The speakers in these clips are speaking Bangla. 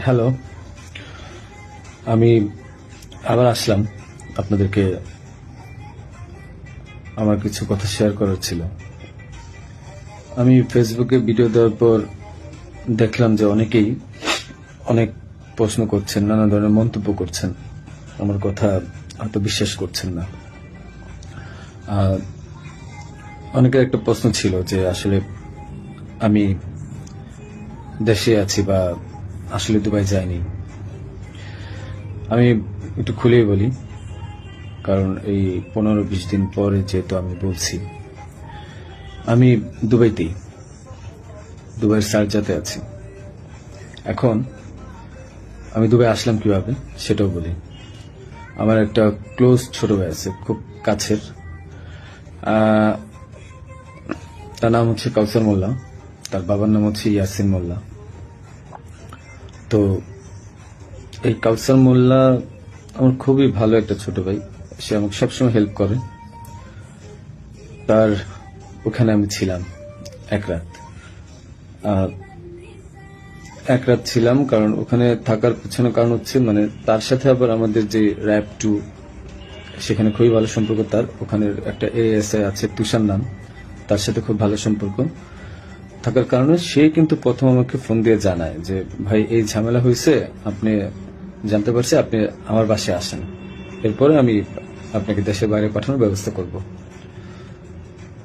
হ্যালো, আমি আবার আসলাম আপনাদেরকে আমার কিছু কথা শেয়ার করার ছিল। আমি ফেসবুকে ভিডিও দেওয়ার পর দেখলাম যে অনেকেই অনেক প্রশ্ন করছেন, নানা ধরনের মন্তব্য করছেন, আমার কথা হয়তো বিশ্বাস করছেন না। অনেকের একটা প্রশ্ন ছিল যে আসলে আমি দেশে আছি বা আসলে দুবাই যাইনি। আমি একটু খুলেই বলি, কারণ এই 15-20 দিন পরে যেহেতু আমি বলছি, আমি দুবাইয়ের শারজাতে আছি। এখন আমি দুবাই আসলাম কিভাবে সেটাও বলি। আমার একটা ক্লোজ ছোট ভাই আছে, খুব কাছের। তার নাম হচ্ছে কাউসার মোল্লা, তার বাবার নাম হচ্ছে ইয়াসিন মোল্লা। তো এই কাউসার মোল্লা আমার খুবই ভালো একটা ছোট ভাই, সে আমাকে সবসময় হেল্প করে। তার ওখানে আমি ছিলাম এক রাত ছিলাম, কারণ ওখানে থাকার পিছনে কারণ হচ্ছে মানে তার সাথে আবার আমাদের যে র্যাব 2 সেখানে খুবই ভালো সম্পর্ক। তার ওখানে একটা এএসআই আছে তুষার নাম, তার সাথে খুব ভালো সম্পর্ক থাকার কারণে সে কিন্তু প্রথম আমাকে ফোন দিয়ে জানায় যে ভাই এই ঝামেলা হয়েছে, আপনি জানতে পারছি, আপনি আমার বাসায় আসেন, এরপরে আমি আপনাকে দেশের বাইরে পাঠানোর ব্যবস্থা করব।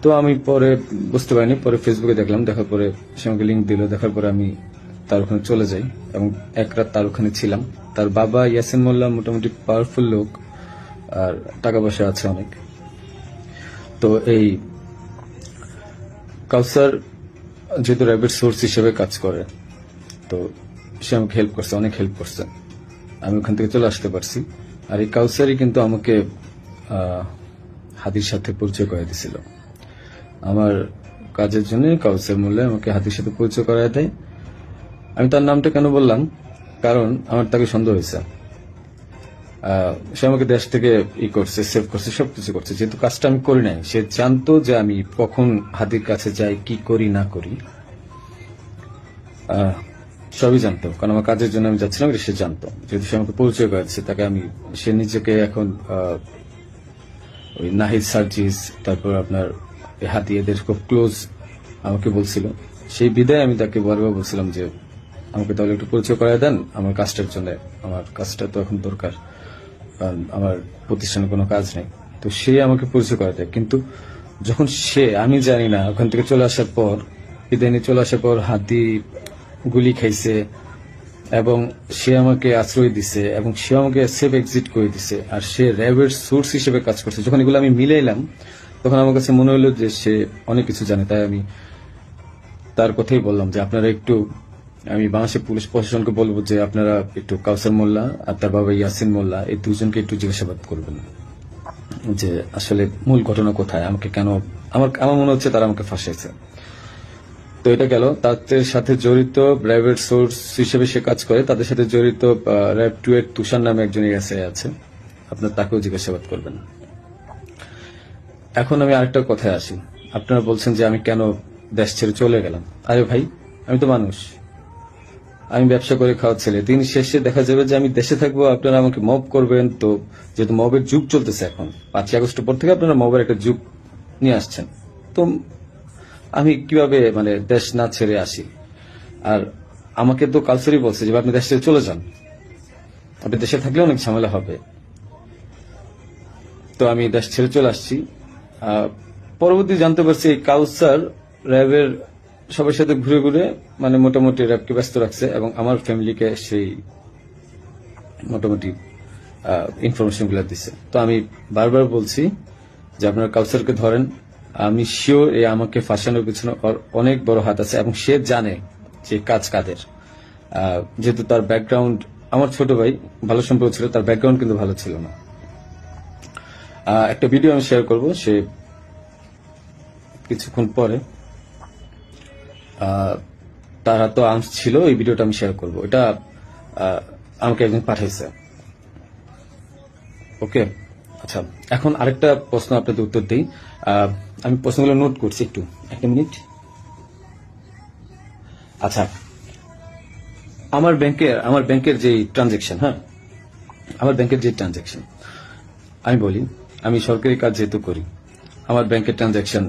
তো আমি পরে বুঝতে পারিনি, পরে ফেসবুকে দেখলাম, দেখার পরে সে আমাকে লিঙ্ক দিল, দেখার পরে আমি তার ওখানে চলে যাই এবং এক রাত তার ওখানে ছিলাম। তার বাবা ইয়াসিন মোল্লা মোটামুটি পাওয়ারফুল লোক আর টাকা পয়সা আছে অনেক। তো এই কাউসার যেহেতু র্যাবের সোর্স হিসেবে কাজ করে, তো সে আমাকে হেল্প করছে, অনেক হেল্প করছে, আমি ওখান থেকে চলে আসতে পারছি। আর এই কাউসারই কিন্তু আমাকে হাদির সাথে পরিচয় করে দিছিল। আমার কাজের জন্য কাউসার মোল্লা আমাকে হাদির সাথে পরিচয় করায় দেয়। আমি তার নামটা কেন বললাম, কারণ আমার তাকে সন্দেহ হয়েছে। সে আমাকে দেশ থেকে করছে, সেভ করছে, সবকিছু করছে। যেহেতু কাজটা আমি করি নাই, সে জানতো যে আমি কখন হাদির কাছে যাই, কি করি না করি, সবই জানতো, কারণ আমার কাজের জন্য আমি যাচ্ছিলাম, সে জানতো। যেহেতু সে আমাকে পরিচয় করেছে, তাকে আমি, সে নিজেকে এখন ওই নাহিদ সার্জিস, তারপর আপনার হাদি, এদের খুব ক্লোজ আমাকে বলছিল। সেই বিদায় আমি তাকে বারবার বলছিলাম যে আমাকে তাহলে একটু পরিচয় করায় দেন আমার কাজটার জন্য, আমার কাজটা তো এখন দরকার, কারণ আমার প্রতিষ্ঠানে কোনো কাজ নেই। তো সে আমাকে পরিচয় করায় দেয়, কিন্তু যখন সে, আমি জানি না, ওখান থেকে চলে আসার পর, বিদায় নিয়ে চলে আসার পর হাদি গুলি খাইছে এবং সে আমাকে আশ্রয় দিছে এবং সে আমাকে সেফ এক্সিট করে দিছে। আর সে র্যাবের সোর্স হিসেবে কাজ করছে। যখন এগুলো আমি মিলাইলাম, তখন আমার কাছে মনে হলো যে সে অনেক কিছু জানে। তাই আমি তার কথাই বললাম যে আপনারা একটু, আমি বাংলাদেশের পুলিশ প্রশাসনকে বলবো যে আপনারা একটু কাউসার মোল্লা আর তার বাবা ইয়াসিন মোল্লা, এই দুজনকে একটু জিজ্ঞাসাবাদ করবেন যে আসলে মূল ঘটনা কোথায়, আমাকে কেন, আমার মনে হচ্ছে তারা আমাকে ফাঁসাইছে। তো এটা গেল। তাদের সাথে জড়িত র্যাবের সোর্স হিসেবে সে কাজ করে, তাদের সাথে জড়িত র্যাব 2 এর তুষার নামে একজন এসআই আছে, আপনার তাকেও জিজ্ঞাসাবাদ করবেন। এখন আমি আরেকটা কথায় আসি। আপনারা বলছেন যে আমি কেন দেশ ছেড়ে চলে গেলাম। আরে ভাই, আমি তো মানুষ, আমি ব্যবসা করে খাওয়ার ছেলে। দিন শেষে দেখা যাবে যে আমি দেশে থাকবো, আপনারা আমাকে মব করবেন। তো যেহেতু মবের যুগ চলতেছে এখন, 5ই আগস্টের পর থেকে আপনারা মবের একটা যুগ নিয়ে আসছেন, তো আমি কিভাবে মানে দেশ না ছেড়ে আসি? আর আমাকে তো কালচারই বলছে যে আপনি দেশ ছেড়ে চলে যান, আপনি দেশে থাকলে অনেক ঝামেলা হবে। তো আমি দেশ ছেড়ে চলে আসছি। পরবর্তী জানতে পারছি এই কাউসার র্যাবের সবার সাথে ঘুরে ঘুরে মানে মোটামুটি র্যাবকে ব্যস্ত রাখছে এবং আমার ফ্যামিলিকে সেই মোটামুটি ইনফরমেশন গুলো দিচ্ছে। তো আমি বারবার বলছি যে আপনারা কাউসারকে ধরেন। আমি শিওর এই আমাকে ফাঁসানোর পিছনে অনেক বড় হাত আছে এবং সে জানে যে কাজ কাদের। যেহেতু তার ব্যাকগ্রাউন্ড, আমার ছোট ভাই ভালো সম্পর্ক ছিল, তার ব্যাকগ্রাউন্ড কিন্তু ভালো ছিল না। একটা ভিডিও আমি শেয়ার করব, সে কিছুক্ষণ পরে তার হাতে আর্মস ছিল, এই ভিডিওটা আমি শেয়ার করব। এটা আমাকে একজন পাঠাইছে। ওকে, আচ্ছা, এখন আরেকটা প্রশ্ন আপনাদের উত্তর দিই। আমি প্রশ্নগুলো নোট করছি, একটু একটা মিনিট। আচ্ছা, আমার ব্যাংকের যে ট্রানজেকশন, হ্যাঁ, আমার ব্যাংকের যে ট্রানজেকশন, আমি বলি, আমি সরকারি কাজ যেহেতু করি, আমার ব্যাংকের ট্রানজেকশন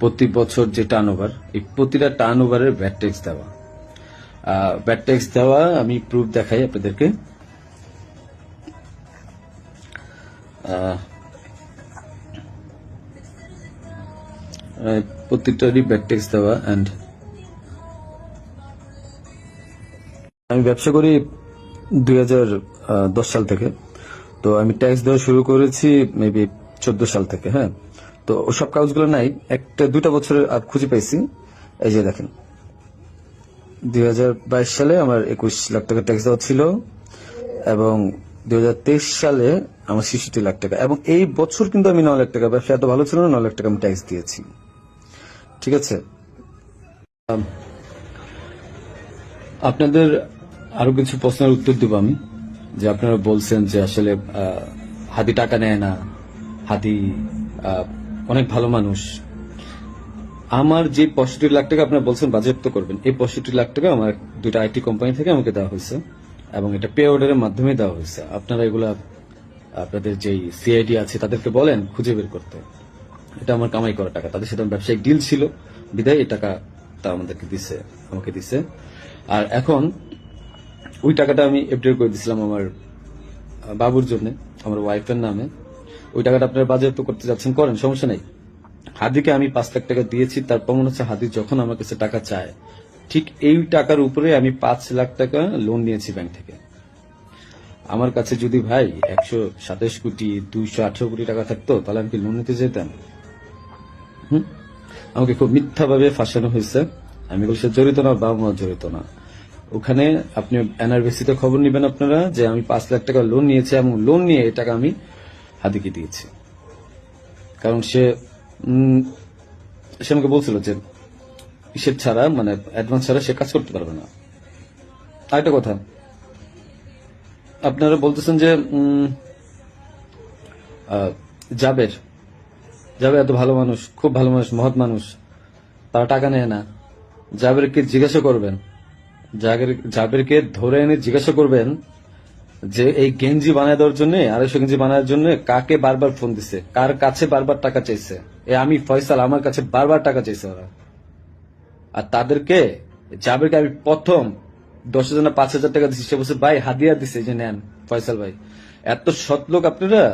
প্রতি বছর যে টার্নওভার, এই প্রতিটা টার্নওভারের ভ্যাট ট্যাক্স দেওয়া, আমি প্রুফ দেখাই আপনাদেরকে। প্রত্যেকটারই ভ্যাট ট্যাক্স দেওয়া। অ্যান্ড আমি ব্যবসা করি 2010 সাল থেকে। তো আমি ট্যাক্স দেওয়া শুরু করেছি মেবি 14 সাল থেকে। হ্যাঁ, তো ওসব কাগজগুলো নাই, একটা দুটা বছরের খুঁজে পাইছি। এই যে দেখেন, 2022 সালে আমার 21 লাখ টাকা ট্যাক্স দেওয়া ছিল, এবং 2023 সালে আমার 66 লাখ টাকা, এবং এই বছর কিন্তু আমি 9 লাখ টাকা, ব্যবসা এত ভালো ছিল না, 9 লাখ টাকা আমি ট্যাক্স দিয়েছি। ঠিক আছে, আপনাদের আরো কিছু প্রশ্নের উত্তর দেব আমি। যে আপনারা বলছেন যে আসলে হাদি টাকা নেয় না, হাদি অনেক ভালো মানুষ। আমার যে 65 লাখ টাকা আপনারা বলছেন বাজেয়াপ্ত করবেন, এই 65 লাখ টাকা আমার দুইটা আইটি কোম্পানি থেকে আমাকে দেওয়া হয়েছে, এবং এটা পে অর্ডারের মাধ্যমে দেওয়া হয়েছে। আপনারা এগুলা আপনাদের যে সিআইডি আছে তাদেরকে বলেন খুঁজে বের করতে। এটা আমার কামাই করা টাকা, তাদের সাথে ব্যবসায়িক ডিল ছিল, বিদায় এই টাকা তা আমাকে দিছে। আর এখন ওই টাকাটা আমি এফডিআর করে দিছিলাম আমার বাবুর জন্য, আমার ওয়াইফের নামে। ওই টাকাটা আপনারা বাজেয়াপ্ত করতে যাচ্ছেন, করেন, সমস্যা নেই। হাদিকে আমি 5 লাখ টাকা দিয়েছি, তার প্রমাণ হচ্ছে হাদি যখন আমার কাছে টাকা চায়, ঠিক এই টাকার উপরে আমি 5 লাখ টাকা লোন নিয়েছি ব্যাংক থেকে। আমার কাছে যদি ভাই 127 কোটি 218 কোটি টাকা থাকতো, তাহলে আমি কি লোন নিতে যেতাম? আমাকে খুব মিথ্যাভাবে ফাঁসানো হয়েছে। আমি বলছি জড়িত না, বাবা মা জড়িত না। ওখানে আপনি এনআরবিসিতে খবর নিবেন আপনারা, যে আমি 5 লাখ টাকা লোন নিয়েছি, এবং লোন নিয়ে এই টাকা আমি হাদিকে দিয়েছি। কারণ সে আমাকে বলছিল যে ইসের ছাড়া, মানে অ্যাডভান্স ছাড়া সে কাজ করতে পারবে না। আরেকটা কথা, আপনারা বলতেছেন যে জাবের এত ভালো মানুষ, খুব ভালো মানুষ, মহৎ মানুষ, তারা টাকা নেয় না। জাবেরকে জিজ্ঞাসা করবেন, জাবেরকে ধরে এনে জিজ্ঞাসা করবেন যে এই গেঞ্জি বানায় দেওয়ার জন্য, 250 গেঞ্জি বানানোর জন্য কাকে বারবার ফোন দিছে, কার কাছে বারবার টাকা চাইছে। আমি ফয়সাল, আমার কাছে বারবার টাকা চাইছে ওরা। আর তাদেরকে, জাবেরকে আমি প্রথম 10 জনে 5,000 টাকা দিচ্ছি, সে বলছে ভাই হাদিয়া দিছে, যে নেন ফয়সাল ভাই। এত সৎ লোক আপনারা।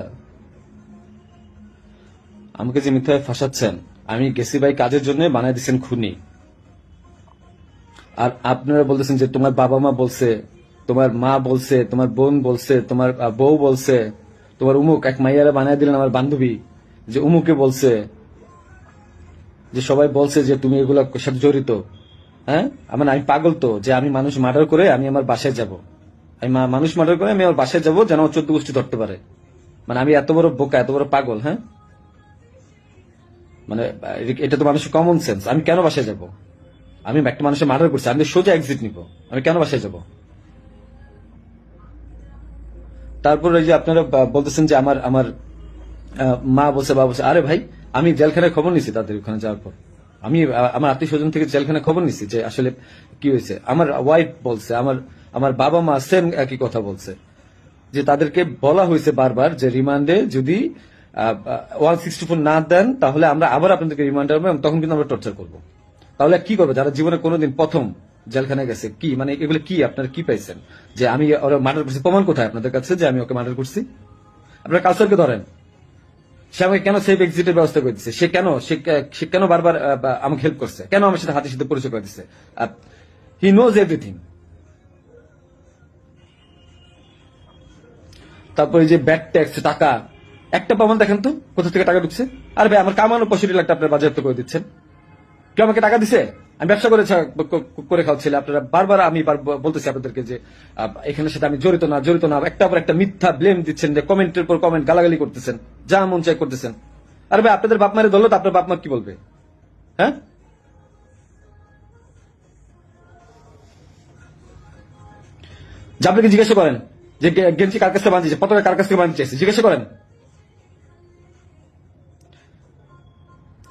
আমাকে যে মিথ্যায় ফাঁসাচ্ছেন, আমি গেছি ভাই কাজের জন্য, বানায় দিচ্ছেন খুনি। আর আপনারা বলতেছেন যে তোমার বাবা মা বলছে, তোমার মা বলছে, তোমার বোন বলছে, তোমার বউ বলছে, তোমার উমুক এক মাইয়ারা বানায় দিলেন আমার বান্ধবী, যে উমুকে বলছে, যে সবাই বলছে যে তুমি এগুলা সাথে জড়িত। হ্যাঁ, আমি পাগল তো, যে আমি মানুষ মার্ডার করে আমি আমার বাসায় যাব, আমি মানুষ মার্ডার করে আমি আমার বাসায় যাব, যেন 14 গোষ্ঠী ধরতে পারে। মানে আমি এত বড় বোকা, এত বড় পাগল? হ্যাঁ, মানে এটা তো মানুষের কমন সেন্স। আমি কেন বাসায় যাব? আমি একটা মানুষের মার্ডার করছি, আমি সোজা এক্সিট নিব, আমি কেন বাসায় যাব? তারপর এই যে আপনারা বলতেছেন যে আমার মা বলছে, বাবা বলছে। আরে ভাই, আমি জেলখানায় খবর নিছি তাদের ওখানে যাওয়ার পর। আমি আমার আত্মীয় স্বজন থেকে জেলখানায় খবর নিছি যে আসলে কি হয়েছে। আমার ওয়াইফ বলছে, আমার বাবা মা সেম একই কথা বলছে, যে তাদেরকে বলা হয়েছে বারবার যে রিমান্ডে যদি 164 না দেন, তাহলে আমরা আবার আপনাদেরকে রিমান্ড আনবো, এবং তখন কিন্তু আমরা টর্চার করবো। তাহলে কি করবে যারা জীবনে কোনোদিন প্রথম জেলখানায় গেছে? কি মানে এগুলো কি আপনারা কি পাইছেন? যে আমি ওরা মার্ডার করছি, প্রমাণ কোথায় আপনাদের কাছে যে আমি ওকে মার্ডার করছি? আপনারা কালচারকে ধরেন। সে আমাকে কেন সেফ এক্সিটের ব্যবস্থা করে দিচ্ছে? সে কেন বারবার আমাকে হেল্প করছে? কেন আমার সাথে হাতের সাথে পরিচয় করে দিচ্ছে? He knows everything. তারপরে যে ব্যাড ট্যাক্স টাকা, একটা প্রমাণ দেখেন তো কোথা থেকে টাকা ঢুকছে? আর ভাই, আমার কামানো 65 লাখ টাকা আপনার বাজেয়াপ্ত করে দিচ্ছেন। কেউ আমাকে টাকা দিছে? আমি ব্যবসা করে খাওয়াচ্ছিলাম। আপনারা বারবার আমি বলতেছি আপনাদেরকে যে এখানের সাথে আমি জড়িত না, একটা পর একটা মিথ্যা ব্লেম দিচ্ছেন, যে কমেন্টের পর কমেন্ট গালাগালি করতেছেন, যা মন চাই করতেছেন। আরে ভাই, আপনাদের বাপ মারে ধরলো তো আপনার বাপ মা কি বলবে? হ্যাঁ, যে আপনাকে জিজ্ঞাসা করেন যে গেঞ্জি কার কাছ থেকে বাঁধিয়েছে, পতাকা কার কাছ থেকে বাঁধতে চাইছে, জিজ্ঞাসা করেন।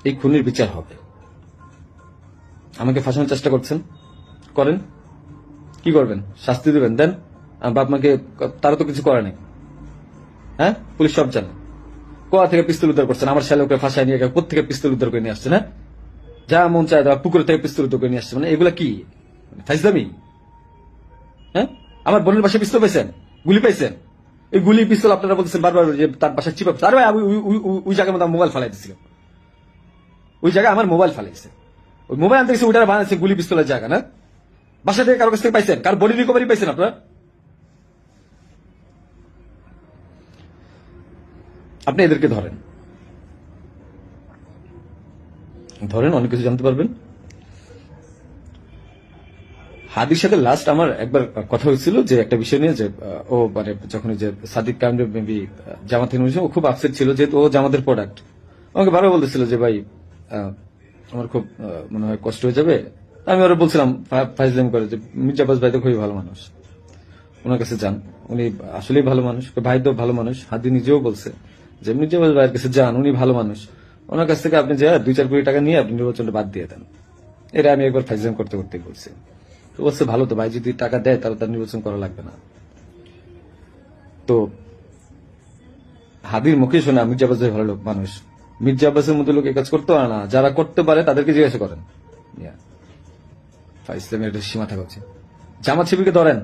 এই খুনির বিচার হবে। আমাকে ফাঁসানোর চেষ্টা করছেন, করেন। কি করবেন? শাস্তি দিবেন? দেন। আমার বাপ মাকে, তারা তো কিছু করে নাই। হ্যাঁ, পুলিশ সব জানে। কোয়া থেকে পিস্তল উদ্ধার করছেন, আমার শ্যালককে ফাঁসায় নিয়ে কোথেকে পিস্তল উদ্ধার করে নিয়ে আসছে না? যা মন চায় পুকুর থেকে পিস্তল উদ্ধার করে নিয়ে আসছে, মানে এগুলা কি ফাইজলামি? হ্যাঁ, আমার বোনের বাসায় পিস্তল পাইছেন, গুলি পাইছেন, এই গুলি পিস্তল আপনারা বলতেছেন বারবার যে তার বাসায় চিপা। আরে ভাই, ওই জায়গার মধ্যে মোবাইল ফালাই দিছিল, ওই জায়গায় আমার মোবাইল ফালাইছে, ওই মোবাইল আনতে গেছে, ওইটা বানাইছে গুলি পিস্তলের জায়গা না? বাসা থেকে কারো কাছ থেকে পাইছেন? কার বডি রিকভারি পাইছেন আপনারা? আপনি এদেরকে ধরেন, অনেক কিছু জানতে পারবেন। হাদির সাথে লাস্ট আমার একবার কথা হয়েছিল যে একটা বিষয় নিয়ে, যে ও মানে যখন যে সাদিক কামরুল মেবি জামাত থেকে, ও খুব আপসেট ছিল যেহেতু ও জামাতের প্রোডাক্ট। আমাকে বারবার বলতেছিল যে ভাই আমার খুব মনে হয় কষ্ট হয়ে যাবে। আমি ওরা বলছিলাম ফাইজলাম করে যে মির্জা আব্বাস ভাই তো খুবই ভালো মানুষ, ওনার কাছে যান, উনি আসলেই ভালো মানুষ, ভাই তো ভালো মানুষ। হাদি নিজেও বলছে যে মির্জা আব্বাস ভাইয়ের কাছে যান, উনি ভালো মানুষ, ওনার কাছ থেকে আপনি যা 2-4 কোটি টাকা নিয়ে আপনি নির্বাচনটা বাদ দিয়ে দেন। এটা আমি একবার ফাইজলাম করতে করতে বলছি। তো বলছে ভালো তো ভাই, যদি টাকা দেয় তাহলে তার নির্বাচন করা লাগবে না। তো হাদির মুখে শোনা মির্জা আব্বাস ভাই ভালো লোক মানুষ, মির্জা আব্বাসের মতো লোক এই কাজ করতে পারে না। যারা করতে পারে তাদেরকে জিজ্ঞাসা করেন। ইসলামের একটা সীমা থাকা উচিত। জামাত শিবিরকে ধরেন,